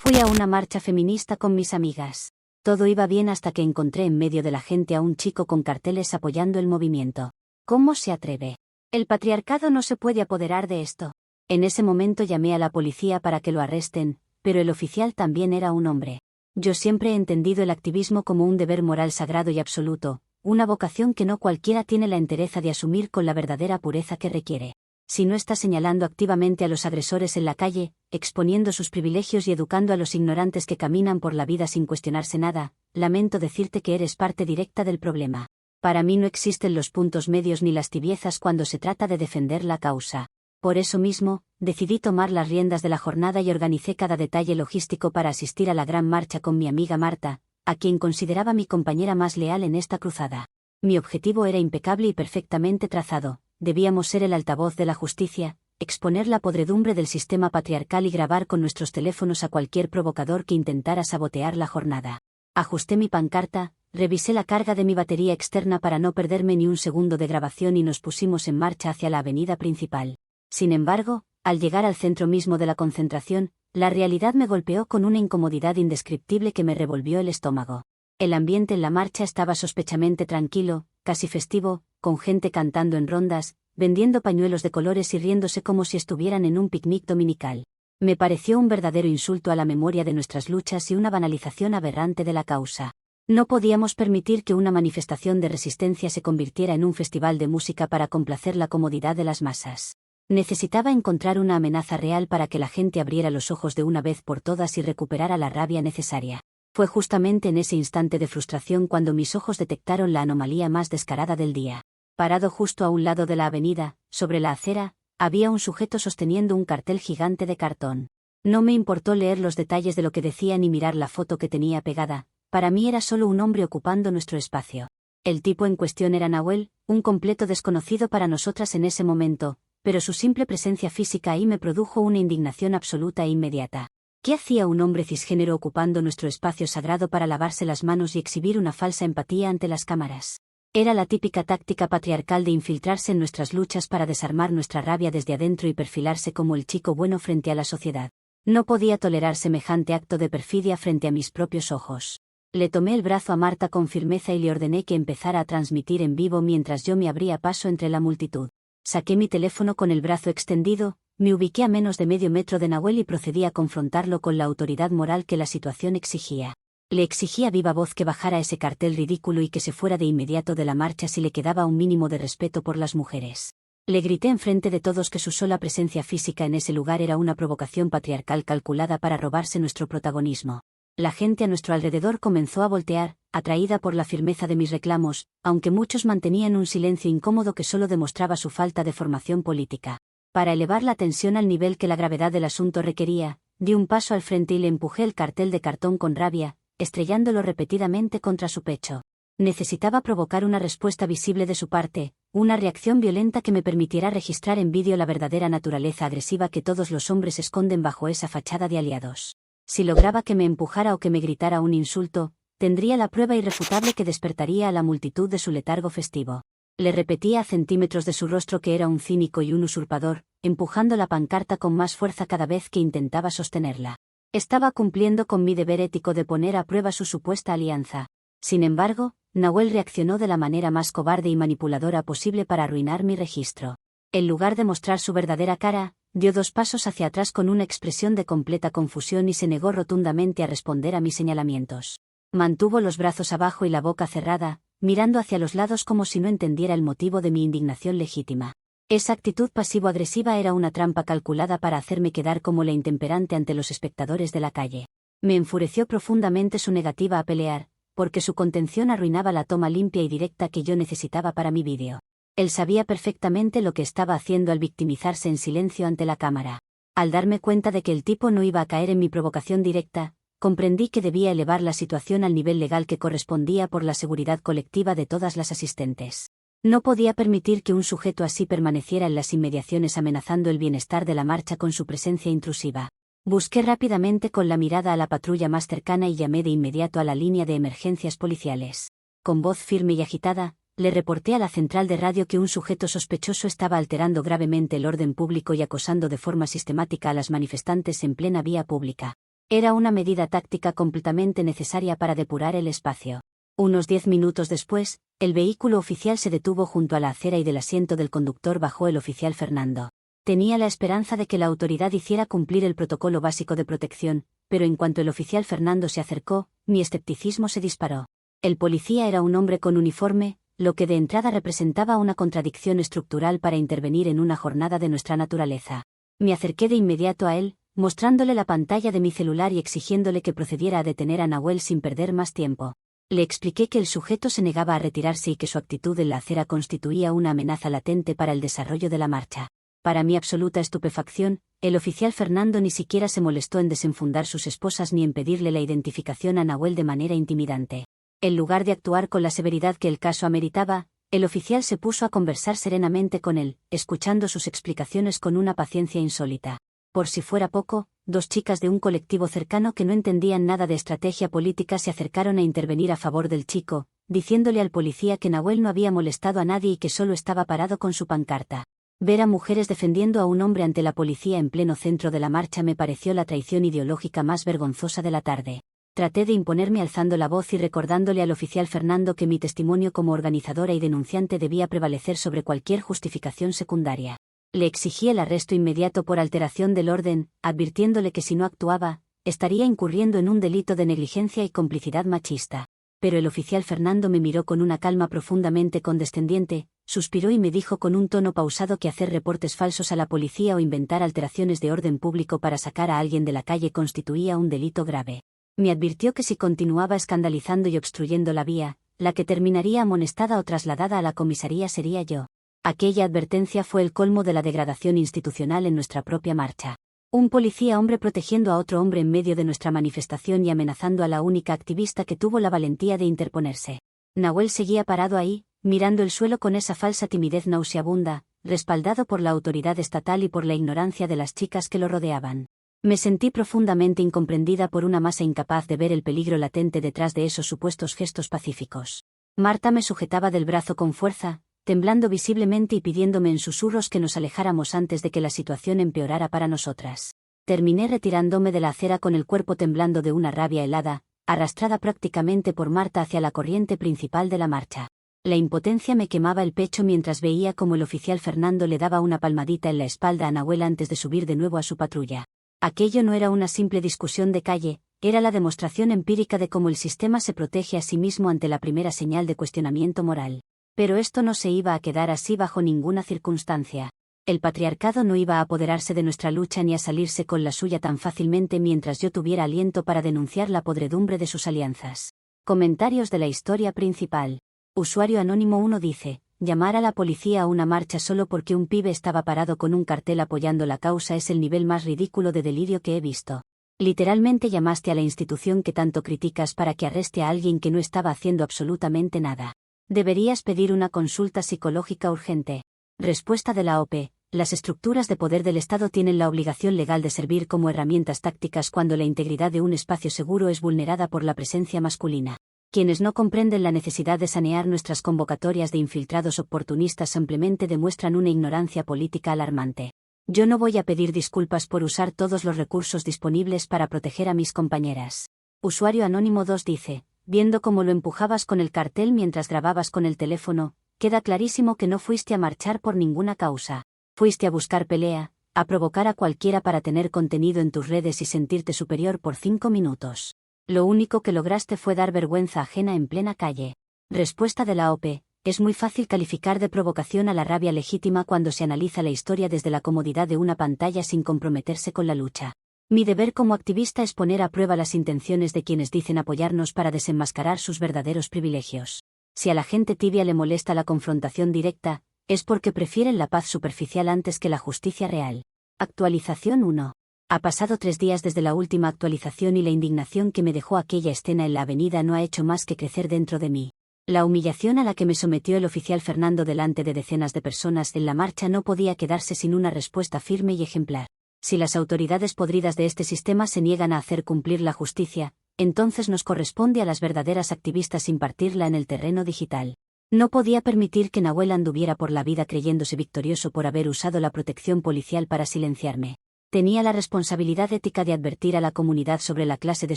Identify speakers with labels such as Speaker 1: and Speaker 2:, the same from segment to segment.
Speaker 1: Fui a una marcha feminista con mis amigas. Todo iba bien hasta que encontré en medio de la gente a un chico con carteles apoyando el movimiento. ¿Cómo se atreve? El patriarcado no se puede apoderar de esto. En ese momento llamé a la policía para que lo arresten, pero el oficial también era un hombre. Yo siempre he entendido el activismo como un deber moral sagrado y absoluto, una vocación que no cualquiera tiene la entereza de asumir con la verdadera pureza que requiere. Si no está señalando activamente a los agresores en la calle, exponiendo sus privilegios y educando a los ignorantes que caminan por la vida sin cuestionarse nada, lamento decirte que eres parte directa del problema. Para mí no existen los puntos medios ni las tibiezas cuando se trata de defender la causa. Por eso mismo, decidí tomar las riendas de la jornada y organicé cada detalle logístico para asistir a la gran marcha con mi amiga Marta, a quien consideraba mi compañera más leal en esta cruzada. Mi objetivo era impecable y perfectamente trazado. Debíamos ser el altavoz de la justicia, exponer la podredumbre del sistema patriarcal y grabar con nuestros teléfonos a cualquier provocador que intentara sabotear la jornada. Ajusté mi pancarta, revisé la carga de mi batería externa para no perderme ni un segundo de grabación y nos pusimos en marcha hacia la avenida principal. Sin embargo, al llegar al centro mismo de la concentración, la realidad me golpeó con una incomodidad indescriptible que me revolvió el estómago. El ambiente en la marcha estaba sospechamente tranquilo, casi festivo, con gente cantando en rondas, vendiendo pañuelos de colores y riéndose como si estuvieran en un picnic dominical. Me pareció un verdadero insulto a la memoria de nuestras luchas y una banalización aberrante de la causa. No podíamos permitir que una manifestación de resistencia se convirtiera en un festival de música para complacer la comodidad de las masas. Necesitaba encontrar una amenaza real para que la gente abriera los ojos de una vez por todas y recuperara la rabia necesaria. Fue justamente en ese instante de frustración cuando mis ojos detectaron la anomalía más descarada del día. Parado justo a un lado de la avenida, sobre la acera, había un sujeto sosteniendo un cartel gigante de cartón. No me importó leer los detalles de lo que decía ni mirar la foto que tenía pegada, para mí era solo un hombre ocupando nuestro espacio. El tipo en cuestión era Nahuel, un completo desconocido para nosotras en ese momento, pero su simple presencia física ahí me produjo una indignación absoluta e inmediata. ¿Qué hacía un hombre cisgénero ocupando nuestro espacio sagrado para lavarse las manos y exhibir una falsa empatía ante las cámaras? Era la típica táctica patriarcal de infiltrarse en nuestras luchas para desarmar nuestra rabia desde adentro y perfilarse como el chico bueno frente a la sociedad. No podía tolerar semejante acto de perfidia frente a mis propios ojos. Le tomé el brazo a Marta con firmeza y le ordené que empezara a transmitir en vivo mientras yo me abría paso entre la multitud. Saqué mi teléfono con el brazo extendido, me ubiqué a menos de medio metro de Nahuel y procedí a confrontarlo con la autoridad moral que la situación exigía. Le exigí a viva voz que bajara ese cartel ridículo y que se fuera de inmediato de la marcha si le quedaba un mínimo de respeto por las mujeres. Le grité enfrente de todos que su sola presencia física en ese lugar era una provocación patriarcal calculada para robarse nuestro protagonismo. La gente a nuestro alrededor comenzó a voltear, atraída por la firmeza de mis reclamos, aunque muchos mantenían un silencio incómodo que solo demostraba su falta de formación política. Para elevar la tensión al nivel que la gravedad del asunto requería, di un paso al frente y le empujé el cartel de cartón con rabia, estrellándolo repetidamente contra su pecho. Necesitaba provocar una respuesta visible de su parte, una reacción violenta que me permitiera registrar en vídeo la verdadera naturaleza agresiva que todos los hombres esconden bajo esa fachada de aliados. Si lograba que me empujara o que me gritara un insulto, tendría la prueba irrefutable que despertaría a la multitud de su letargo festivo. Le repetía a centímetros de su rostro que era un cínico y un usurpador, empujando la pancarta con más fuerza cada vez que intentaba sostenerla. Estaba cumpliendo con mi deber ético de poner a prueba su supuesta alianza. Sin embargo, Nahuel reaccionó de la manera más cobarde y manipuladora posible para arruinar mi registro. En lugar de mostrar su verdadera cara, dio 2 pasos hacia atrás con una expresión de completa confusión y se negó rotundamente a responder a mis señalamientos. Mantuvo los brazos abajo y la boca cerrada, mirando hacia los lados como si no entendiera el motivo de mi indignación legítima. Esa actitud pasivo-agresiva era una trampa calculada para hacerme quedar como la intemperante ante los espectadores de la calle. Me enfureció profundamente su negativa a pelear, porque su contención arruinaba la toma limpia y directa que yo necesitaba para mi vídeo. Él sabía perfectamente lo que estaba haciendo al victimizarse en silencio ante la cámara. Al darme cuenta de que el tipo no iba a caer en mi provocación directa, comprendí que debía elevar la situación al nivel legal que correspondía por la seguridad colectiva de todas las asistentes. No podía permitir que un sujeto así permaneciera en las inmediaciones amenazando el bienestar de la marcha con su presencia intrusiva. Busqué rápidamente con la mirada a la patrulla más cercana y llamé de inmediato a la línea de emergencias policiales. Con voz firme y agitada, le reporté a la central de radio que un sujeto sospechoso estaba alterando gravemente el orden público y acosando de forma sistemática a las manifestantes en plena vía pública. Era una medida táctica completamente necesaria para depurar el espacio. Unos 10 minutos después, el vehículo oficial se detuvo junto a la acera y del asiento del conductor bajó el oficial Fernando. Tenía la esperanza de que la autoridad hiciera cumplir el protocolo básico de protección, pero en cuanto el oficial Fernando se acercó, mi escepticismo se disparó. El policía era un hombre con uniforme, lo que de entrada representaba una contradicción estructural para intervenir en una jornada de nuestra naturaleza. Me acerqué de inmediato a él, mostrándole la pantalla de mi celular y exigiéndole que procediera a detener a Nahuel sin perder más tiempo. Le expliqué que el sujeto se negaba a retirarse y que su actitud en la acera constituía una amenaza latente para el desarrollo de la marcha. Para mi absoluta estupefacción, el oficial Fernando ni siquiera se molestó en desenfundar sus esposas ni en pedirle la identificación a Nahuel de manera intimidante. En lugar de actuar con la severidad que el caso ameritaba, el oficial se puso a conversar serenamente con él, escuchando sus explicaciones con una paciencia insólita. Por si fuera poco, 2 chicas de un colectivo cercano que no entendían nada de estrategia política se acercaron a intervenir a favor del chico, diciéndole al policía que Nahuel no había molestado a nadie y que solo estaba parado con su pancarta. Ver a mujeres defendiendo a un hombre ante la policía en pleno centro de la marcha me pareció la traición ideológica más vergonzosa de la tarde. Traté de imponerme alzando la voz y recordándole al oficial Fernando que mi testimonio como organizadora y denunciante debía prevalecer sobre cualquier justificación secundaria. Le exigí el arresto inmediato por alteración del orden, advirtiéndole que si no actuaba, estaría incurriendo en un delito de negligencia y complicidad machista. Pero el oficial Fernando me miró con una calma profundamente condescendiente, suspiró y me dijo con un tono pausado que hacer reportes falsos a la policía o inventar alteraciones de orden público para sacar a alguien de la calle constituía un delito grave. Me advirtió que si continuaba escandalizando y obstruyendo la vía, la que terminaría amonestada o trasladada a la comisaría sería yo. Aquella advertencia fue el colmo de la degradación institucional en nuestra propia marcha. Un policía hombre protegiendo a otro hombre en medio de nuestra manifestación y amenazando a la única activista que tuvo la valentía de interponerse. Nahuel seguía parado ahí, mirando el suelo con esa falsa timidez nauseabunda, respaldado por la autoridad estatal y por la ignorancia de las chicas que lo rodeaban. Me sentí profundamente incomprendida por una masa incapaz de ver el peligro latente detrás de esos supuestos gestos pacíficos. Marta me sujetaba del brazo con fuerza, temblando visiblemente y pidiéndome en susurros que nos alejáramos antes de que la situación empeorara para nosotras. Terminé retirándome de la acera con el cuerpo temblando de una rabia helada, arrastrada prácticamente por Marta hacia la corriente principal de la marcha. La impotencia me quemaba el pecho mientras veía cómo el oficial Fernando le daba una palmadita en la espalda a Nahuel antes de subir de nuevo a su patrulla. Aquello no era una simple discusión de calle, era la demostración empírica de cómo el sistema se protege a sí mismo ante la primera señal de cuestionamiento moral. Pero esto no se iba a quedar así bajo ninguna circunstancia. El patriarcado no iba a apoderarse de nuestra lucha ni a salirse con la suya tan fácilmente mientras yo tuviera aliento para denunciar la podredumbre de sus alianzas. Comentarios de la historia principal. Usuario Anónimo 1 dice: llamar a la policía a una marcha solo porque un pibe estaba parado con un cartel apoyando la causa es el nivel más ridículo de delirio que he visto. Literalmente llamaste a la institución que tanto criticas para que arreste a alguien que no estaba haciendo absolutamente nada. Deberías pedir una consulta psicológica urgente. Respuesta de la OP. Las estructuras de poder del Estado tienen la obligación legal de servir como herramientas tácticas cuando la integridad de un espacio seguro es vulnerada por la presencia masculina. Quienes no comprenden la necesidad de sanear nuestras convocatorias de infiltrados oportunistas simplemente demuestran una ignorancia política alarmante. Yo no voy a pedir disculpas por usar todos los recursos disponibles para proteger a mis compañeras. Usuario Anónimo 2 dice: viendo cómo lo empujabas con el cartel mientras grababas con el teléfono, queda clarísimo que no fuiste a marchar por ninguna causa. Fuiste a buscar pelea, a provocar a cualquiera para tener contenido en tus redes y sentirte superior por 5 minutos. Lo único que lograste fue dar vergüenza ajena en plena calle. Respuesta de la OP. Es muy fácil calificar de provocación a la rabia legítima cuando se analiza la historia desde la comodidad de una pantalla sin comprometerse con la lucha. Mi deber como activista es poner a prueba las intenciones de quienes dicen apoyarnos para desenmascarar sus verdaderos privilegios. Si a la gente tibia le molesta la confrontación directa, es porque prefieren la paz superficial antes que la justicia real. Actualización 1. Ha pasado 3 días desde la última actualización y la indignación que me dejó aquella escena en la avenida no ha hecho más que crecer dentro de mí. La humillación a la que me sometió el oficial Fernando delante de decenas de personas en la marcha no podía quedarse sin una respuesta firme y ejemplar. Si las autoridades podridas de este sistema se niegan a hacer cumplir la justicia, entonces nos corresponde a las verdaderas activistas impartirla en el terreno digital. No podía permitir que Nahuel anduviera por la vida creyéndose victorioso por haber usado la protección policial para silenciarme. Tenía la responsabilidad ética de advertir a la comunidad sobre la clase de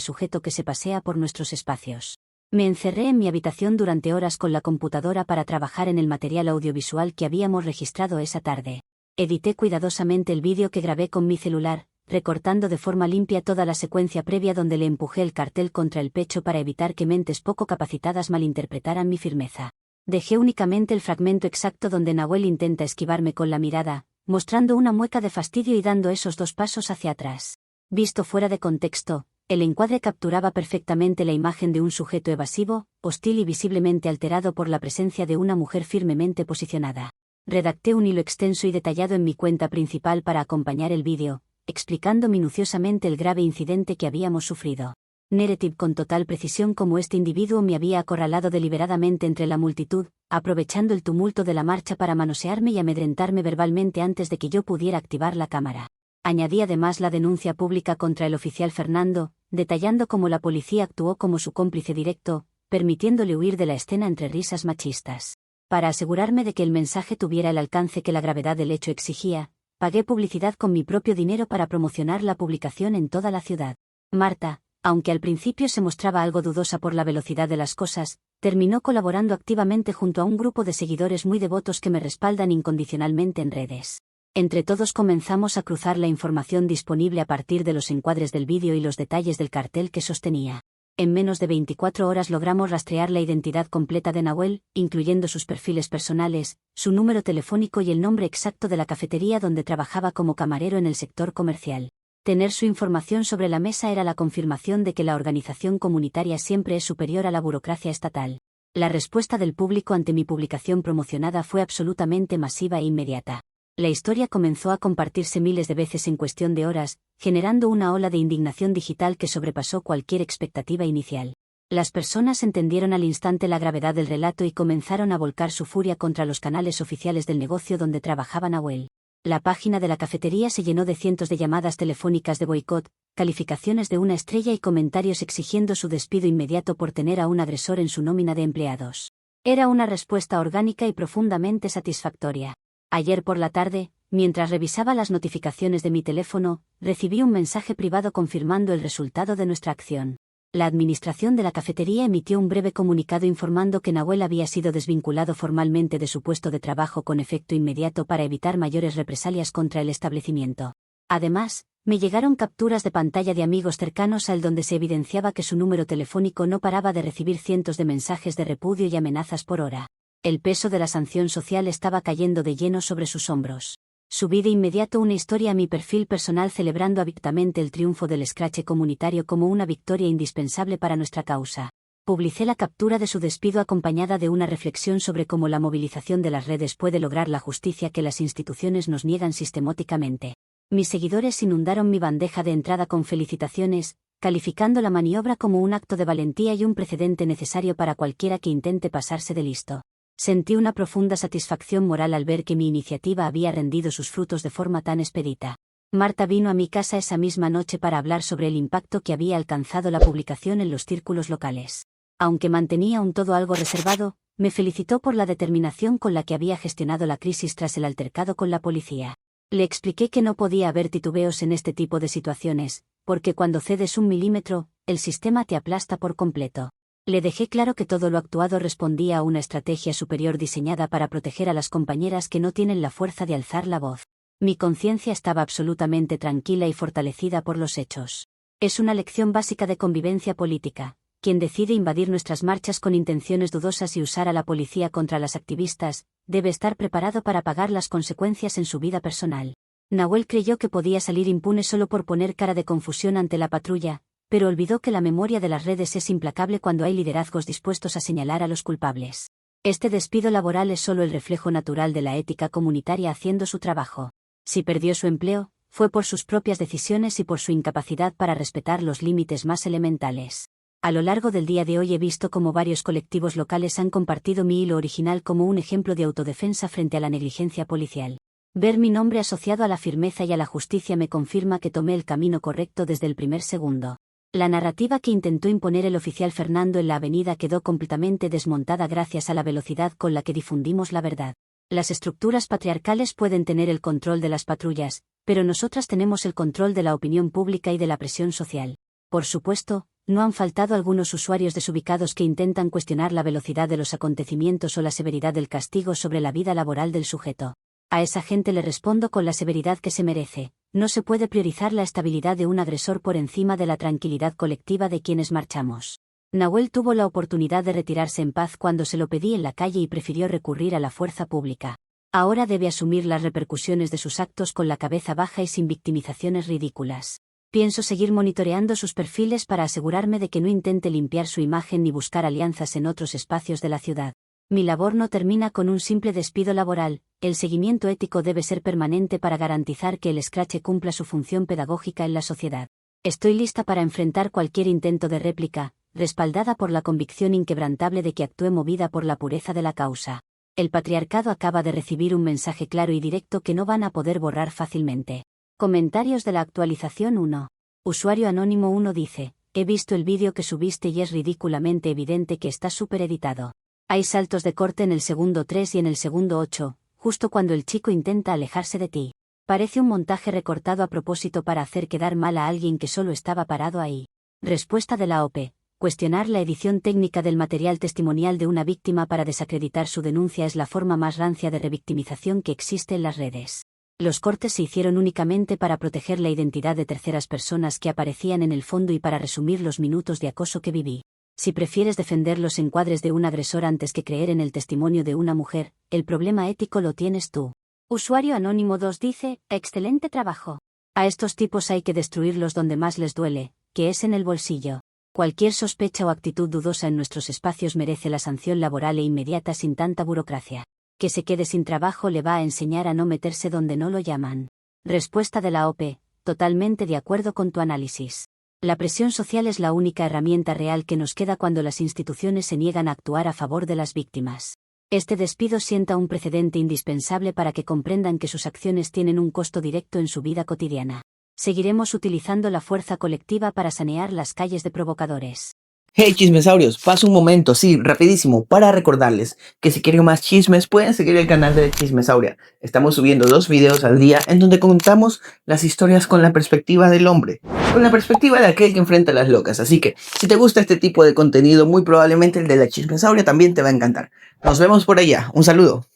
Speaker 1: sujeto que se pasea por nuestros espacios. Me encerré en mi habitación durante horas con la computadora para trabajar en el material audiovisual que habíamos registrado esa tarde. Edité cuidadosamente el vídeo que grabé con mi celular, recortando de forma limpia toda la secuencia previa donde le empujé el cartel contra el pecho para evitar que mentes poco capacitadas malinterpretaran mi firmeza. Dejé únicamente el fragmento exacto donde Nahuel intenta esquivarme con la mirada, mostrando una mueca de fastidio y dando esos 2 pasos hacia atrás. Visto fuera de contexto, el encuadre capturaba perfectamente la imagen de un sujeto evasivo, hostil y visiblemente alterado por la presencia de una mujer firmemente posicionada. Redacté un hilo extenso y detallado en mi cuenta principal para acompañar el vídeo, explicando minuciosamente el grave incidente que habíamos sufrido. Narrative con total precisión cómo este individuo me había acorralado deliberadamente entre la multitud, aprovechando el tumulto de la marcha para manosearme y amedrentarme verbalmente antes de que yo pudiera activar la cámara. Añadí además la denuncia pública contra el oficial Fernando, detallando cómo la policía actuó como su cómplice directo, permitiéndole huir de la escena entre risas machistas. Para asegurarme de que el mensaje tuviera el alcance que la gravedad del hecho exigía, pagué publicidad con mi propio dinero para promocionar la publicación en toda la ciudad. Marta, aunque al principio se mostraba algo dudosa por la velocidad de las cosas, terminó colaborando activamente junto a un grupo de seguidores muy devotos que me respaldan incondicionalmente en redes. Entre todos comenzamos a cruzar la información disponible a partir de los encuadres del vídeo y los detalles del cartel que sostenía. En menos de 24 horas logramos rastrear la identidad completa de Nahuel, incluyendo sus perfiles personales, su número telefónico y el nombre exacto de la cafetería donde trabajaba como camarero en el sector comercial. Tener su información sobre la mesa era la confirmación de que la organización comunitaria siempre es superior a la burocracia estatal. La respuesta del público ante mi publicación promocionada fue absolutamente masiva e inmediata. La historia comenzó a compartirse miles de veces en cuestión de horas, generando una ola de indignación digital que sobrepasó cualquier expectativa inicial. Las personas entendieron al instante la gravedad del relato y comenzaron a volcar su furia contra los canales oficiales del negocio donde trabajaba Nahuel. La página de la cafetería se llenó de cientos de llamadas telefónicas de boicot, calificaciones de 1 estrella y comentarios exigiendo su despido inmediato por tener a un agresor en su nómina de empleados. Era una respuesta orgánica y profundamente satisfactoria. Ayer por la tarde, mientras revisaba las notificaciones de mi teléfono, recibí un mensaje privado confirmando el resultado de nuestra acción. La administración de la cafetería emitió un breve comunicado informando que Nahuel había sido desvinculado formalmente de su puesto de trabajo con efecto inmediato para evitar mayores represalias contra el establecimiento. Además, me llegaron capturas de pantalla de amigos cercanos a él donde se evidenciaba que su número telefónico no paraba de recibir cientos de mensajes de repudio y amenazas por hora. El peso de la sanción social estaba cayendo de lleno sobre sus hombros. Subí de inmediato una historia a mi perfil personal celebrando abiertamente el triunfo del escrache comunitario como una victoria indispensable para nuestra causa. Publicé la captura de su despido acompañada de una reflexión sobre cómo la movilización de las redes puede lograr la justicia que las instituciones nos niegan sistemáticamente. Mis seguidores inundaron mi bandeja de entrada con felicitaciones, calificando la maniobra como un acto de valentía y un precedente necesario para cualquiera que intente pasarse de listo. Sentí una profunda satisfacción moral al ver que mi iniciativa había rendido sus frutos de forma tan expedita. Marta vino a mi casa esa misma noche para hablar sobre el impacto que había alcanzado la publicación en los círculos locales. Aunque mantenía un todo algo reservado, me felicitó por la determinación con la que había gestionado la crisis tras el altercado con la policía. Le expliqué que no podía haber titubeos en este tipo de situaciones, porque cuando cedes 1 milímetro, el sistema te aplasta por completo. Le dejé claro que todo lo actuado respondía a una estrategia superior diseñada para proteger a las compañeras que no tienen la fuerza de alzar la voz. Mi conciencia estaba absolutamente tranquila y fortalecida por los hechos. Es una lección básica de convivencia política. Quien decide invadir nuestras marchas con intenciones dudosas y usar a la policía contra las activistas, debe estar preparado para pagar las consecuencias en su vida personal. Nahuel creyó que podía salir impune solo por poner cara de confusión ante la patrulla, pero olvidó que la memoria de las redes es implacable cuando hay liderazgos dispuestos a señalar a los culpables. Este despido laboral es solo el reflejo natural de la ética comunitaria haciendo su trabajo. Si perdió su empleo, fue por sus propias decisiones y por su incapacidad para respetar los límites más elementales. A lo largo del día de hoy he visto cómo varios colectivos locales han compartido mi hilo original como un ejemplo de autodefensa frente a la negligencia policial. Ver mi nombre asociado a la firmeza y a la justicia me confirma que tomé el camino correcto desde el primer segundo. La narrativa que intentó imponer el oficial Fernando en la avenida quedó completamente desmontada gracias a la velocidad con la que difundimos la verdad. Las estructuras patriarcales pueden tener el control de las patrullas, Pero nosotras tenemos el control de la opinión pública y de la presión social. Por supuesto, no han faltado algunos usuarios desubicados que intentan cuestionar la velocidad de los acontecimientos o la severidad del castigo sobre la vida laboral del sujeto. A esa gente le respondo con la severidad que se merece. No se puede priorizar la estabilidad de un agresor por encima de la tranquilidad colectiva de quienes marchamos. Nahuel tuvo la oportunidad de retirarse en paz cuando se lo pedí en la calle y prefirió recurrir a la fuerza pública. Ahora debe asumir las repercusiones de sus actos con la cabeza baja y sin victimizaciones ridículas. Pienso seguir monitoreando sus perfiles para asegurarme de que no intente limpiar su imagen ni buscar alianzas en otros espacios de la ciudad. Mi labor no termina con un simple despido laboral, el seguimiento ético debe ser permanente para garantizar que el Scratch cumpla su función pedagógica en la sociedad. Estoy lista para enfrentar cualquier intento de réplica, respaldada por la convicción inquebrantable de que actúe movida por la pureza de la causa. El patriarcado acaba de recibir un mensaje claro y directo que no van a poder borrar fácilmente. Comentarios de la actualización 1. Usuario anónimo 1 dice: he visto el vídeo que subiste y es ridículamente evidente que está súper editado. Hay saltos de corte en el segundo 3 y en el segundo 8, justo cuando el chico intenta alejarse de ti. Parece un montaje recortado a propósito para hacer quedar mal a alguien que solo estaba parado ahí. Respuesta de la OP. Cuestionar la edición técnica del material testimonial de una víctima para desacreditar su denuncia es la forma más rancia de revictimización que existe en las redes. Los cortes se hicieron únicamente para proteger la identidad de terceras personas que aparecían en el fondo y para resumir los minutos de acoso que viví. Si prefieres defender los encuadres de un agresor antes que creer en el testimonio de una mujer, el problema ético lo tienes tú. Usuario anónimo 2 dice: excelente trabajo. A estos tipos hay que destruirlos donde más les duele, que es en el bolsillo. Cualquier sospecha o actitud dudosa en nuestros espacios merece la sanción laboral e inmediata sin tanta burocracia. Que se quede sin trabajo le va a enseñar a no meterse donde no lo llaman. Respuesta de la OP. Totalmente de acuerdo con tu análisis. La presión social es la única herramienta real que nos queda cuando las instituciones se niegan a actuar a favor de las víctimas. Este despido sienta un precedente indispensable para que comprendan que sus acciones tienen un costo directo en su vida cotidiana. Seguiremos utilizando la fuerza colectiva para sanear las calles de provocadores.
Speaker 2: Hey chismesaurios, paso un momento, sí, rapidísimo, para recordarles que si quieren más chismes pueden seguir el canal de Chismesauria. Estamos subiendo 2 videos al día en donde contamos las historias con la perspectiva del hombre, con la perspectiva de aquel que enfrenta a las locas. Así que, si te gusta este tipo de contenido, muy probablemente el de la Chismesauria también te va a encantar. Nos vemos por allá, un saludo.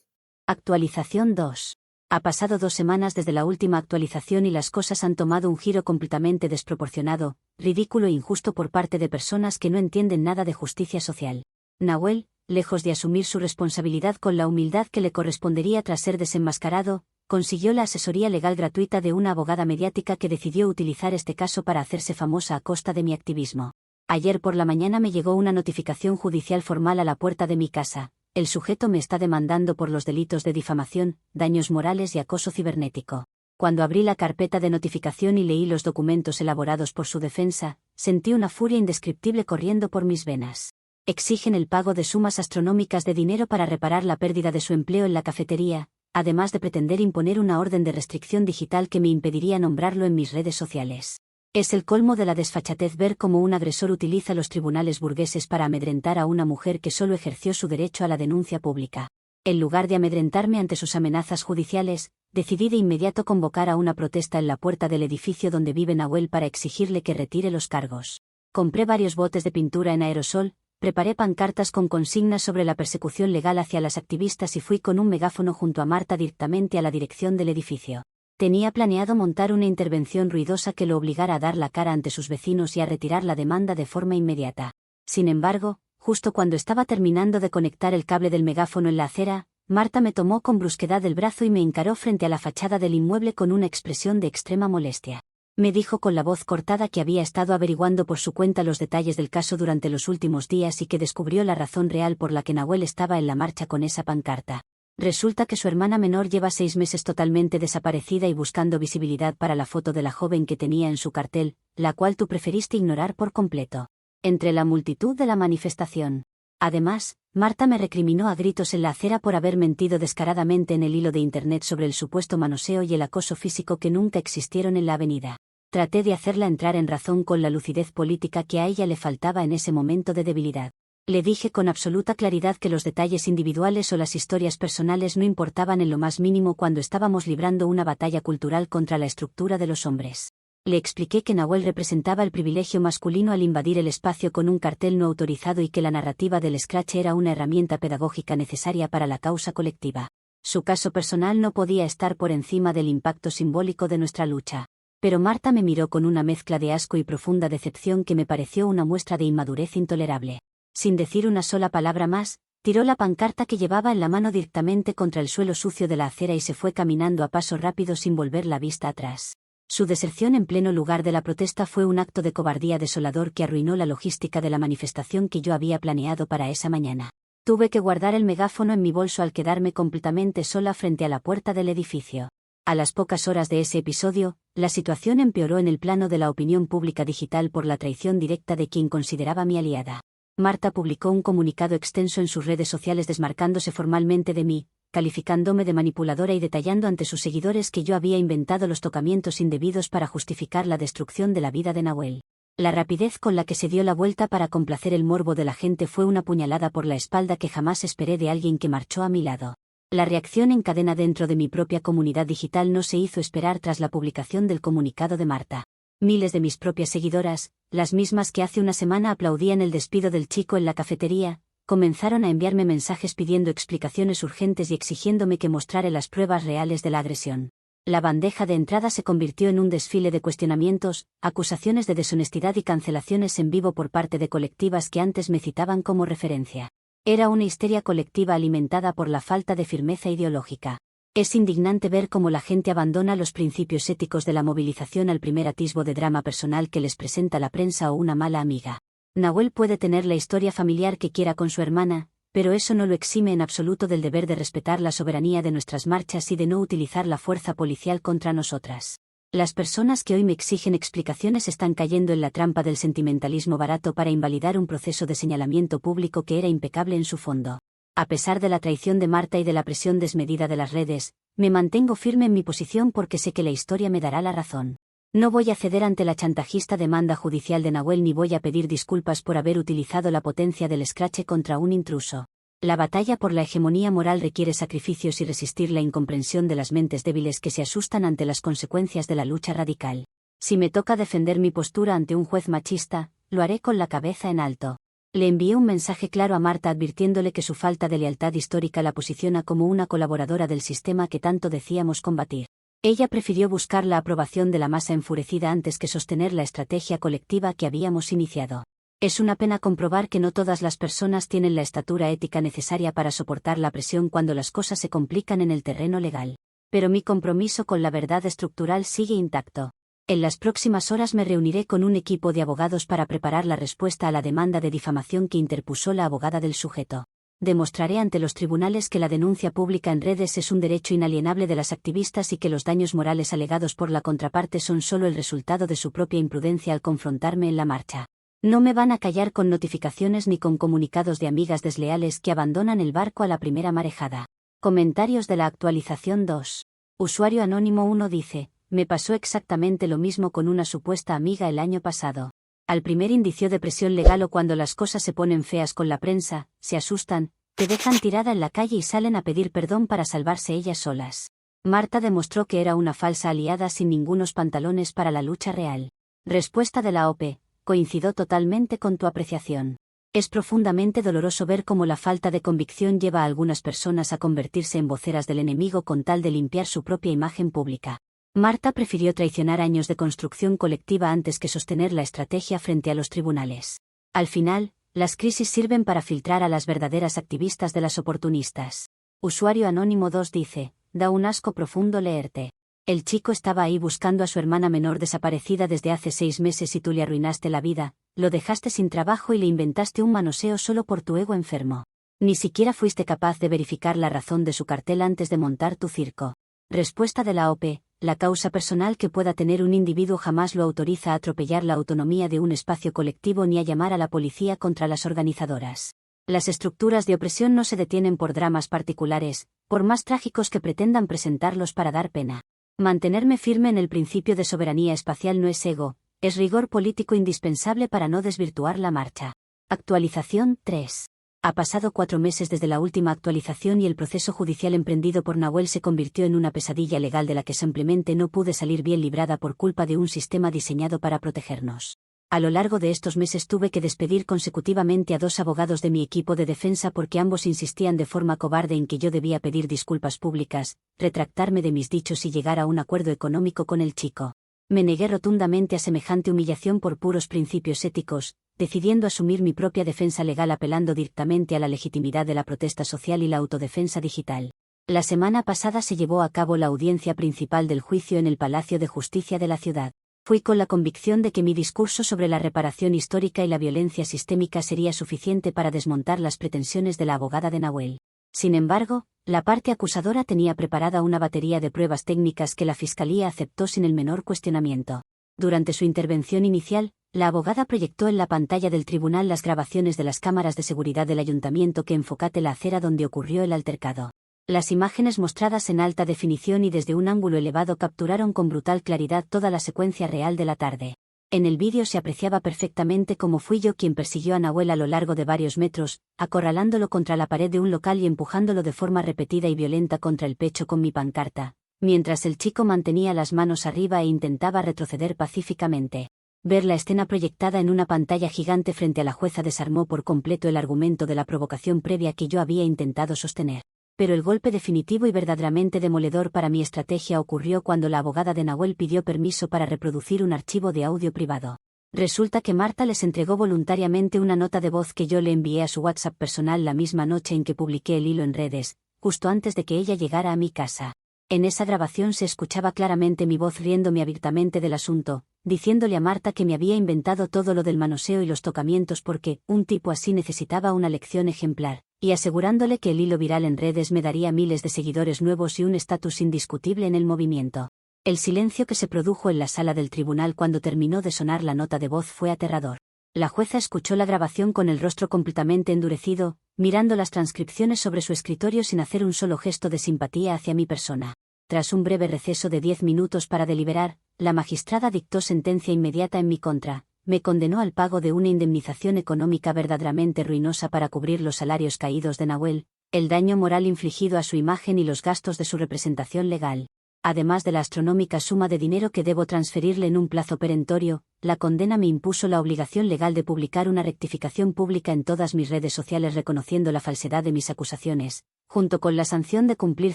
Speaker 1: Actualización 2. Ha pasado 2 semanas desde la última actualización y las cosas han tomado un giro completamente desproporcionado, ridículo e injusto por parte de personas que no entienden nada de justicia social. Nahuel, lejos de asumir su responsabilidad con la humildad que le correspondería tras ser desenmascarado, consiguió la asesoría legal gratuita de una abogada mediática que decidió utilizar este caso para hacerse famosa a costa de mi activismo. Ayer por la mañana me llegó una notificación judicial formal a la puerta de mi casa. El sujeto me está demandando por los delitos de difamación, daños morales y acoso cibernético. Cuando abrí la carpeta de notificación y leí los documentos elaborados por su defensa, sentí una furia indescriptible corriendo por mis venas. Exigen el pago de sumas astronómicas de dinero para reparar la pérdida de su empleo en la cafetería, además de pretender imponer una orden de restricción digital que me impediría nombrarlo en mis redes sociales. Es el colmo de la desfachatez ver cómo un agresor utiliza los tribunales burgueses para amedrentar a una mujer que solo ejerció su derecho a la denuncia pública. En lugar de amedrentarme ante sus amenazas judiciales, decidí de inmediato convocar a una protesta en la puerta del edificio donde vive Nahuel para exigirle que retire los cargos. Compré varios botes de pintura en aerosol, preparé pancartas con consignas sobre la persecución legal hacia las activistas y fui con un megáfono junto a Marta directamente a la dirección del edificio. Tenía planeado montar una intervención ruidosa que lo obligara a dar la cara ante sus vecinos y a retirar la demanda de forma inmediata. Sin embargo, justo cuando estaba terminando de conectar el cable del megáfono en la acera, Marta me tomó con brusquedad del brazo y me encaró frente a la fachada del inmueble con una expresión de extrema molestia. Me dijo con la voz cortada que había estado averiguando por su cuenta los detalles del caso durante los últimos días y que descubrió la razón real por la que Nahuel estaba en la marcha con esa pancarta. Resulta que su hermana menor lleva 6 meses totalmente desaparecida y buscando visibilidad para la foto de la joven que tenía en su cartel, la cual tú preferiste ignorar por completo. Entre la multitud de la manifestación. Además, Marta me recriminó a gritos en la acera por haber mentido descaradamente en el hilo de internet sobre el supuesto manoseo y el acoso físico que nunca existieron en la avenida. Traté de hacerla entrar en razón con la lucidez política que a ella le faltaba en ese momento de debilidad. Le dije con absoluta claridad que los detalles individuales o las historias personales no importaban en lo más mínimo cuando estábamos librando una batalla cultural contra la estructura de los hombres. Le expliqué que Nahuel representaba el privilegio masculino al invadir el espacio con un cartel no autorizado y que la narrativa del Scratch era una herramienta pedagógica necesaria para la causa colectiva. Su caso personal no podía estar por encima del impacto simbólico de nuestra lucha. Pero Marta me miró con una mezcla de asco y profunda decepción que me pareció una muestra de inmadurez intolerable. Sin decir una sola palabra más, tiró la pancarta que llevaba en la mano directamente contra el suelo sucio de la acera y se fue caminando a paso rápido sin volver la vista atrás. Su deserción en pleno lugar de la protesta fue un acto de cobardía desolador que arruinó la logística de la manifestación que yo había planeado para esa mañana. Tuve que guardar el megáfono en mi bolso al quedarme completamente sola frente a la puerta del edificio. A las pocas horas de ese episodio, la situación empeoró en el plano de la opinión pública digital por la traición directa de quien consideraba mi aliada. Marta publicó un comunicado extenso en sus redes sociales desmarcándose formalmente de mí, calificándome de manipuladora y detallando ante sus seguidores que yo había inventado los tocamientos indebidos para justificar la destrucción de la vida de Nahuel. La rapidez con la que se dio la vuelta para complacer el morbo de la gente fue una puñalada por la espalda que jamás esperé de alguien que marchó a mi lado. La reacción en cadena dentro de mi propia comunidad digital no se hizo esperar tras la publicación del comunicado de Marta. Miles de mis propias seguidoras, las mismas que hace una semana aplaudían el despido del chico en la cafetería, comenzaron a enviarme mensajes pidiendo explicaciones urgentes y exigiéndome que mostrara las pruebas reales de la agresión. La bandeja de entrada se convirtió en un desfile de cuestionamientos, acusaciones de deshonestidad y cancelaciones en vivo por parte de colectivas que antes me citaban como referencia. Era una histeria colectiva alimentada por la falta de firmeza ideológica. Es indignante ver cómo la gente abandona los principios éticos de la movilización al primer atisbo de drama personal que les presenta la prensa o una mala amiga. Nahuel puede tener la historia familiar que quiera con su hermana, pero eso no lo exime en absoluto del deber de respetar la soberanía de nuestras marchas y de no utilizar la fuerza policial contra nosotras. Las personas que hoy me exigen explicaciones están cayendo en la trampa del sentimentalismo barato para invalidar un proceso de señalamiento público que era impecable en su fondo. A pesar de la traición de Marta y de la presión desmedida de las redes, me mantengo firme en mi posición porque sé que la historia me dará la razón. No voy a ceder ante la chantajista demanda judicial de Nahuel ni voy a pedir disculpas por haber utilizado la potencia del Scratch contra un intruso. La batalla por la hegemonía moral requiere sacrificios y resistir la incomprensión de las mentes débiles que se asustan ante las consecuencias de la lucha radical. Si me toca defender mi postura ante un juez machista, lo haré con la cabeza en alto. Le envié un mensaje claro a Marta advirtiéndole que su falta de lealtad histórica la posiciona como una colaboradora del sistema que tanto decíamos combatir. Ella prefirió buscar la aprobación de la masa enfurecida antes que sostener la estrategia colectiva que habíamos iniciado. Es una pena comprobar que no todas las personas tienen la estatura ética necesaria para soportar la presión cuando las cosas se complican en el terreno legal. Pero mi compromiso con la verdad estructural sigue intacto. En las próximas horas me reuniré con un equipo de abogados para preparar la respuesta a la demanda de difamación que interpuso la abogada del sujeto. Demostraré ante los tribunales que la denuncia pública en redes es un derecho inalienable de las activistas y que los daños morales alegados por la contraparte son solo el resultado de su propia imprudencia al confrontarme en la marcha. No me van a callar con notificaciones ni con comunicados de amigas desleales que abandonan el barco a la primera marejada. Comentarios de la actualización 2. Usuario anónimo 1 dice, me pasó exactamente lo mismo con una supuesta amiga el año pasado. Al primer indicio de presión legal o cuando las cosas se ponen feas con la prensa, se asustan, te dejan tirada en la calle y salen a pedir perdón para salvarse ellas solas. Marta demostró que era una falsa aliada sin ningunos pantalones para la lucha real. Respuesta de la OP. Coincido totalmente con tu apreciación. Es profundamente doloroso ver cómo la falta de convicción lleva a algunas personas a convertirse en voceras del enemigo con tal de limpiar su propia imagen pública. Marta prefirió traicionar años de construcción colectiva antes que sostener la estrategia frente a los tribunales. Al final, las crisis sirven para filtrar a las verdaderas activistas de las oportunistas. Usuario anónimo 2 dice, da un asco profundo leerte. El chico estaba ahí buscando a su hermana menor desaparecida desde hace 6 meses y tú le arruinaste la vida, lo dejaste sin trabajo y le inventaste un manoseo solo por tu ego enfermo. Ni siquiera fuiste capaz de verificar la razón de su cartel antes de montar tu circo. Respuesta de la OP, la causa personal que pueda tener un individuo jamás lo autoriza a atropellar la autonomía de un espacio colectivo ni a llamar a la policía contra las organizadoras. Las estructuras de opresión no se detienen por dramas particulares, por más trágicos que pretendan presentarlos para dar pena. Mantenerme firme en el principio de soberanía espacial no es ego, es rigor político indispensable para no desvirtuar la marcha. Actualización 3. Ha pasado 4 meses desde la última actualización y el proceso judicial emprendido por Nahuel se convirtió en una pesadilla legal de la que simplemente no pude salir bien librada por culpa de un sistema diseñado para protegernos. A lo largo de estos meses tuve que despedir consecutivamente a 2 abogados de mi equipo de defensa porque ambos insistían de forma cobarde en que yo debía pedir disculpas públicas, retractarme de mis dichos y llegar a un acuerdo económico con el chico. Me negué rotundamente a semejante humillación por puros principios éticos, decidiendo asumir mi propia defensa legal apelando directamente a la legitimidad de la protesta social y la autodefensa digital. La semana pasada se llevó a cabo la audiencia principal del juicio en el Palacio de Justicia de la ciudad. Fui con la convicción de que mi discurso sobre la reparación histórica y la violencia sistémica sería suficiente para desmontar las pretensiones de la abogada de Nahuel. Sin embargo, la parte acusadora tenía preparada una batería de pruebas técnicas que la Fiscalía aceptó sin el menor cuestionamiento. Durante su intervención inicial, la abogada proyectó en la pantalla del tribunal las grabaciones de las cámaras de seguridad del ayuntamiento que enfocaban la acera donde ocurrió el altercado. Las imágenes mostradas en alta definición y desde un ángulo elevado capturaron con brutal claridad toda la secuencia real de la tarde. En el vídeo se apreciaba perfectamente cómo fui yo quien persiguió a Nahuel a lo largo de varios metros, acorralándolo contra la pared de un local y empujándolo de forma repetida y violenta contra el pecho con mi pancarta, mientras el chico mantenía las manos arriba e intentaba retroceder pacíficamente. Ver la escena proyectada en una pantalla gigante frente a la jueza desarmó por completo el argumento de la provocación previa que yo había intentado sostener. Pero el golpe definitivo y verdaderamente demoledor para mi estrategia ocurrió cuando la abogada de Nahuel pidió permiso para reproducir un archivo de audio privado. Resulta que Marta les entregó voluntariamente una nota de voz que yo le envié a su WhatsApp personal la misma noche en que publiqué el hilo en redes, justo antes de que ella llegara a mi casa. En esa grabación se escuchaba claramente mi voz riéndome abiertamente del asunto, diciéndole a Marta que me había inventado todo lo del manoseo y los tocamientos porque un tipo así necesitaba una lección ejemplar, y asegurándole que el hilo viral en redes me daría miles de seguidores nuevos y un estatus indiscutible en el movimiento. El silencio que se produjo en la sala del tribunal cuando terminó de sonar la nota de voz fue aterrador. La jueza escuchó la grabación con el rostro completamente endurecido, mirando las transcripciones sobre su escritorio sin hacer un solo gesto de simpatía hacia mi persona. Tras un breve receso de 10 minutos para deliberar, la magistrada dictó sentencia inmediata en mi contra. Me condenó al pago de una indemnización económica verdaderamente ruinosa para cubrir los salarios caídos de Nahuel, el daño moral infligido a su imagen y los gastos de su representación legal. Además de la astronómica suma de dinero que debo transferirle en un plazo perentorio, la condena me impuso la obligación legal de publicar una rectificación pública en todas mis redes sociales reconociendo la falsedad de mis acusaciones, junto con la sanción de cumplir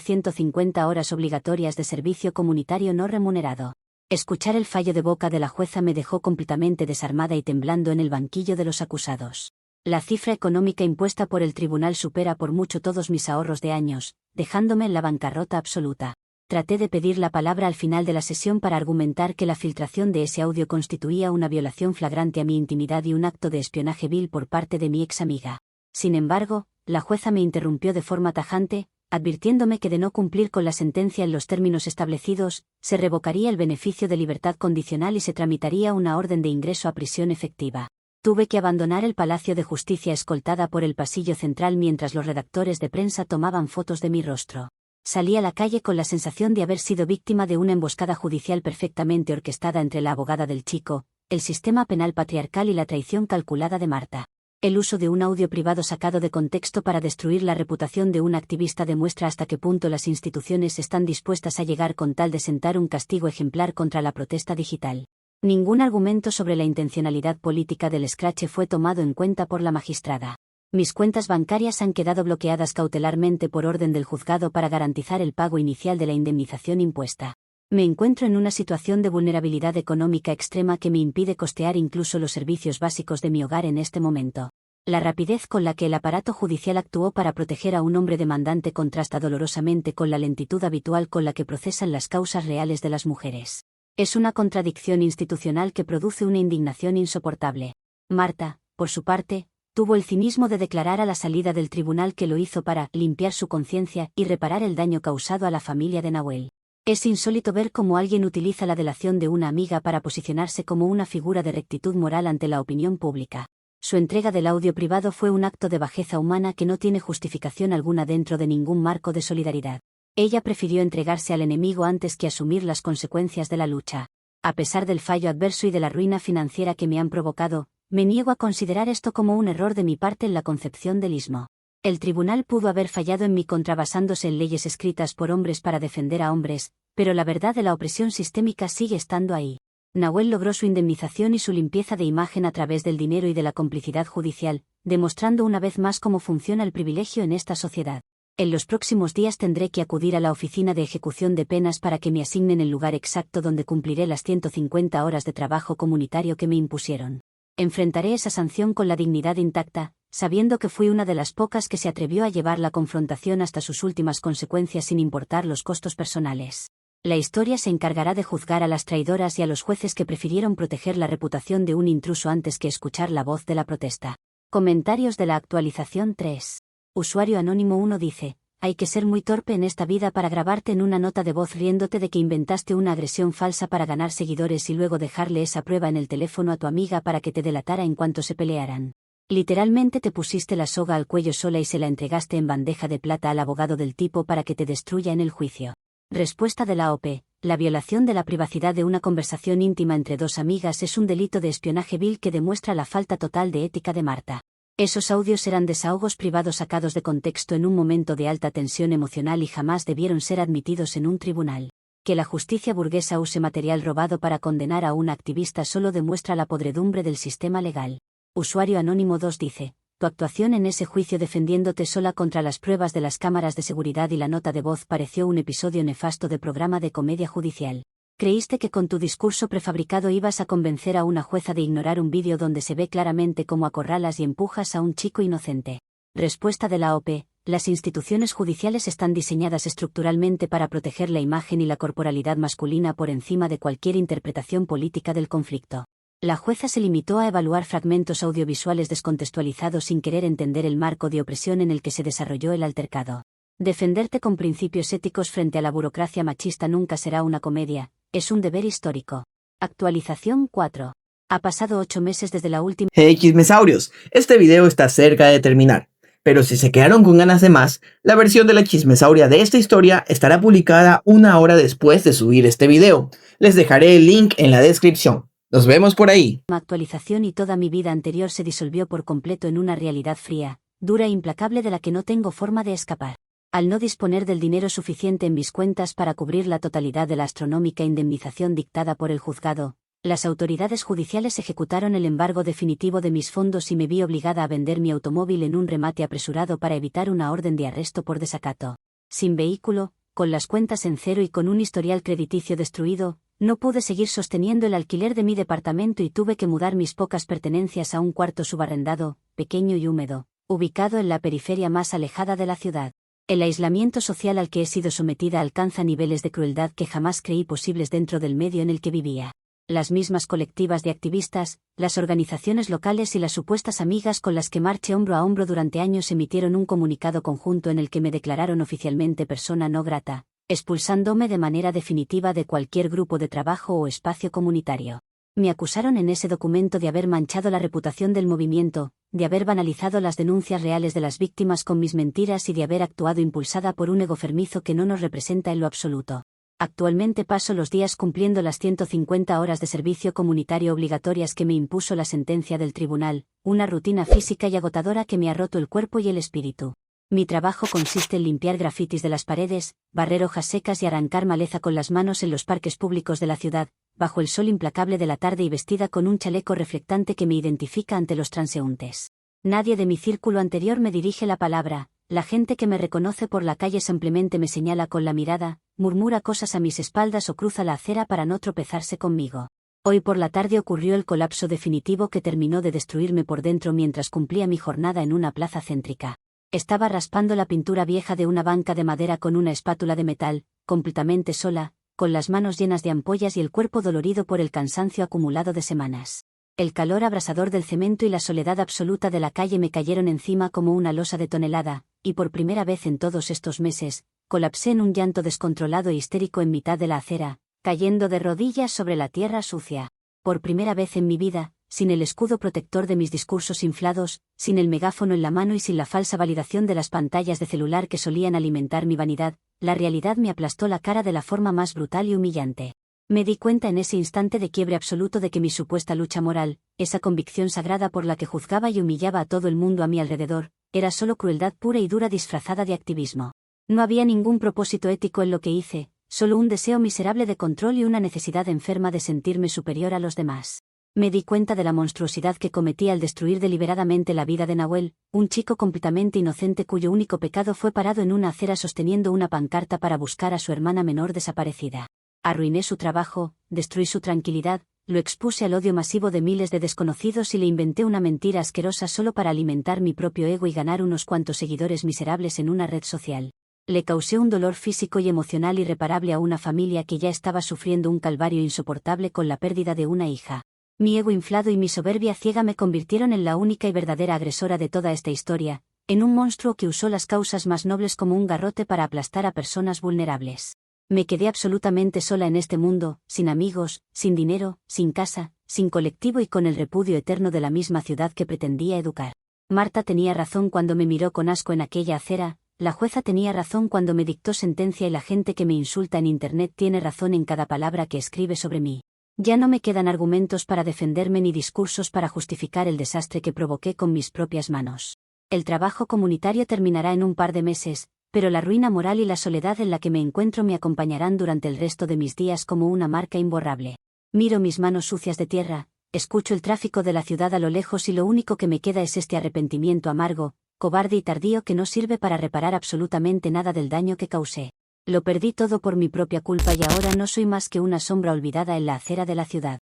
Speaker 1: 150 horas obligatorias de servicio comunitario no remunerado. Escuchar el fallo de boca de la jueza me dejó completamente desarmada y temblando en el banquillo de los acusados. La cifra económica impuesta por el tribunal supera por mucho todos mis ahorros de años, dejándome en la bancarrota absoluta. Traté de pedir la palabra al final de la sesión para argumentar que la filtración de ese audio constituía una violación flagrante a mi intimidad y un acto de espionaje vil por parte de mi ex amiga. Sin embargo, la jueza me interrumpió de forma tajante, advirtiéndome que de no cumplir con la sentencia en los términos establecidos, se revocaría el beneficio de libertad condicional y se tramitaría una orden de ingreso a prisión efectiva. Tuve que abandonar el Palacio de Justicia escoltada por el pasillo central mientras los redactores de prensa tomaban fotos de mi rostro. Salí a la calle con la sensación de haber sido víctima de una emboscada judicial perfectamente orquestada entre la abogada del chico, el sistema penal patriarcal y la traición calculada de Marta. El uso de un audio privado sacado de contexto para destruir la reputación de un activista demuestra hasta qué punto las instituciones están dispuestas a llegar con tal de sentar un castigo ejemplar contra la protesta digital. Ningún argumento sobre la intencionalidad política del escrache fue tomado en cuenta por la magistrada. Mis cuentas bancarias han quedado bloqueadas cautelarmente por orden del juzgado para garantizar el pago inicial de la indemnización impuesta. Me encuentro en una situación de vulnerabilidad económica extrema que me impide costear incluso los servicios básicos de mi hogar en este momento. La rapidez con la que el aparato judicial actuó para proteger a un hombre demandante contrasta dolorosamente con la lentitud habitual con la que procesan las causas reales de las mujeres. Es una contradicción institucional que produce una indignación insoportable. Marta, por su parte, tuvo el cinismo de declarar a la salida del tribunal que lo hizo para limpiar su conciencia y reparar el daño causado a la familia de Nahuel. Es insólito ver cómo alguien utiliza la delación de una amiga para posicionarse como una figura de rectitud moral ante la opinión pública. Su entrega del audio privado fue un acto de bajeza humana que no tiene justificación alguna dentro de ningún marco de solidaridad. Ella prefirió entregarse al enemigo antes que asumir las consecuencias de la lucha. A pesar del fallo adverso y de la ruina financiera que me han provocado, Me niego a considerar esto como un error de mi parte en la concepción del ismo. El tribunal pudo haber fallado en mi contra basándose en leyes escritas por hombres para defender a hombres, pero la verdad de la opresión sistémica sigue estando ahí. Nahuel logró su indemnización y su limpieza de imagen a través del dinero y de la complicidad judicial, demostrando una vez más cómo funciona el privilegio en esta sociedad. En los próximos días tendré que acudir a la oficina de ejecución de penas para que me asignen el lugar exacto donde cumpliré las 150 horas de trabajo comunitario que me impusieron. Enfrentaré esa sanción con la dignidad intacta, sabiendo que fui una de las pocas que se atrevió a llevar la confrontación hasta sus últimas consecuencias sin importar los costos personales. La historia se encargará de juzgar a las traidoras y a los jueces que prefirieron proteger la reputación de un intruso antes que escuchar la voz de la protesta. Comentarios de la actualización 3. Usuario Anónimo 1 dice: hay que ser muy torpe en esta vida para grabarte en una nota de voz riéndote de que inventaste una agresión falsa para ganar seguidores y luego dejarle esa prueba en el teléfono a tu amiga para que te delatara en cuanto se pelearan. Literalmente te pusiste la soga al cuello sola y se la entregaste en bandeja de plata al abogado del tipo para que te destruya en el juicio. Respuesta de la OP. La violación de la privacidad de una conversación íntima entre dos amigas es un delito de espionaje vil que demuestra la falta total de ética de Marta. Esos audios eran desahogos privados sacados de contexto en un momento de alta tensión emocional y jamás debieron ser admitidos en un tribunal. Que la justicia burguesa use material robado para condenar a una activista solo demuestra la podredumbre del sistema legal. Usuario Anónimo 2 dice: tu actuación en ese juicio defendiéndote sola contra las pruebas de las cámaras de seguridad y la nota de voz pareció un episodio nefasto de programa de comedia judicial. Creíste que con tu discurso prefabricado ibas a convencer a una jueza de ignorar un vídeo donde se ve claramente cómo acorralas y empujas a un chico inocente. Respuesta de la OP. Las instituciones judiciales están diseñadas estructuralmente para proteger la imagen y la corporalidad masculina por encima de cualquier interpretación política del conflicto. La jueza se limitó a evaluar fragmentos audiovisuales descontextualizados sin querer entender el marco de opresión en el que se desarrolló el altercado. Defenderte con principios éticos frente a la burocracia machista nunca será una comedia, es un deber histórico. Actualización 4. Ha pasado 8 meses desde la última...
Speaker 2: Hey chismesaurios, este video está cerca de terminar, pero si se quedaron con ganas de más, la versión de la chismesauria de esta historia estará publicada 1 hora después de subir este video. Les dejaré el link en la descripción. Nos vemos por ahí.
Speaker 1: Actualización y toda mi vida anterior se disolvió por completo en una realidad fría, dura e implacable de la que no tengo forma de escapar. Al no disponer del dinero suficiente en mis cuentas para cubrir la totalidad de la astronómica indemnización dictada por el juzgado, las autoridades judiciales ejecutaron el embargo definitivo de mis fondos y me vi obligada a vender mi automóvil en un remate apresurado para evitar una orden de arresto por desacato. Sin vehículo, con las cuentas en cero y con un historial crediticio destruido, no pude seguir sosteniendo el alquiler de mi departamento y tuve que mudar mis pocas pertenencias a un cuarto subarrendado, pequeño y húmedo, ubicado en la periferia más alejada de la ciudad. El aislamiento social al que he sido sometida alcanza niveles de crueldad que jamás creí posibles dentro del medio en el que vivía. Las mismas colectivas de activistas, las organizaciones locales y las supuestas amigas con las que marché hombro a hombro durante años emitieron un comunicado conjunto en el que me declararon oficialmente persona no grata, expulsándome de manera definitiva de cualquier grupo de trabajo o espacio comunitario. Me acusaron en ese documento de haber manchado la reputación del movimiento, de haber banalizado las denuncias reales de las víctimas con mis mentiras y de haber actuado impulsada por un ego enfermizo que no nos representa en lo absoluto. Actualmente paso los días cumpliendo las 150 horas de servicio comunitario obligatorias que me impuso la sentencia del tribunal, una rutina física y agotadora que me ha roto el cuerpo y el espíritu. Mi trabajo consiste en limpiar grafitis de las paredes, barrer hojas secas y arrancar maleza con las manos en los parques públicos de la ciudad, bajo el sol implacable de la tarde y vestida con un chaleco reflectante que me identifica ante los transeúntes. Nadie de mi círculo anterior me dirige la palabra, la gente que me reconoce por la calle simplemente me señala con la mirada, murmura cosas a mis espaldas o cruza la acera para no tropezarse conmigo. Hoy por la tarde ocurrió el colapso definitivo que terminó de destruirme por dentro mientras cumplía mi jornada en una plaza céntrica. Estaba raspando la pintura vieja de una banca de madera con una espátula de metal, completamente sola, con las manos llenas de ampollas y el cuerpo dolorido por el cansancio acumulado de semanas. El calor abrasador del cemento y la soledad absoluta de la calle me cayeron encima como una losa de tonelada, y por primera vez en todos estos meses, colapsé en un llanto descontrolado e histérico en mitad de la acera, cayendo de rodillas sobre la tierra sucia. Por primera vez en mi vida, sin el escudo protector de mis discursos inflados, sin el megáfono en la mano y sin la falsa validación de las pantallas de celular que solían alimentar mi vanidad, la realidad me aplastó la cara de la forma más brutal y humillante. Me di cuenta en ese instante de quiebre absoluto de que mi supuesta lucha moral, esa convicción sagrada por la que juzgaba y humillaba a todo el mundo a mi alrededor, era solo crueldad pura y dura disfrazada de activismo. No había ningún propósito ético en lo que hice, solo un deseo miserable de control y una necesidad enferma de sentirme superior a los demás. Me di cuenta de la monstruosidad que cometí al destruir deliberadamente la vida de Nahuel, un chico completamente inocente cuyo único pecado fue parado en una acera sosteniendo una pancarta para buscar a su hermana menor desaparecida. Arruiné su trabajo, destruí su tranquilidad, lo expuse al odio masivo de miles de desconocidos y le inventé una mentira asquerosa solo para alimentar mi propio ego y ganar unos cuantos seguidores miserables en una red social. Le causé un dolor físico y emocional irreparable a una familia que ya estaba sufriendo un calvario insoportable con la pérdida de una hija. Mi ego inflado y mi soberbia ciega me convirtieron en la única y verdadera agresora de toda esta historia, en un monstruo que usó las causas más nobles como un garrote para aplastar a personas vulnerables. Me quedé absolutamente sola en este mundo, sin amigos, sin dinero, sin casa, sin colectivo y con el repudio eterno de la misma ciudad que pretendía educar. Marta tenía razón cuando me miró con asco en aquella acera, la jueza tenía razón cuando me dictó sentencia y la gente que me insulta en internet tiene razón en cada palabra que escribe sobre mí. Ya no me quedan argumentos para defenderme ni discursos para justificar el desastre que provoqué con mis propias manos. El trabajo comunitario terminará en un par de meses, pero la ruina moral y la soledad en la que me encuentro me acompañarán durante el resto de mis días como una marca imborrable. Miro mis manos sucias de tierra, escucho el tráfico de la ciudad a lo lejos y lo único que me queda es este arrepentimiento amargo, cobarde y tardío que no sirve para reparar absolutamente nada del daño que causé. Lo perdí todo por mi propia culpa y ahora no soy más que una sombra olvidada en la acera de la ciudad.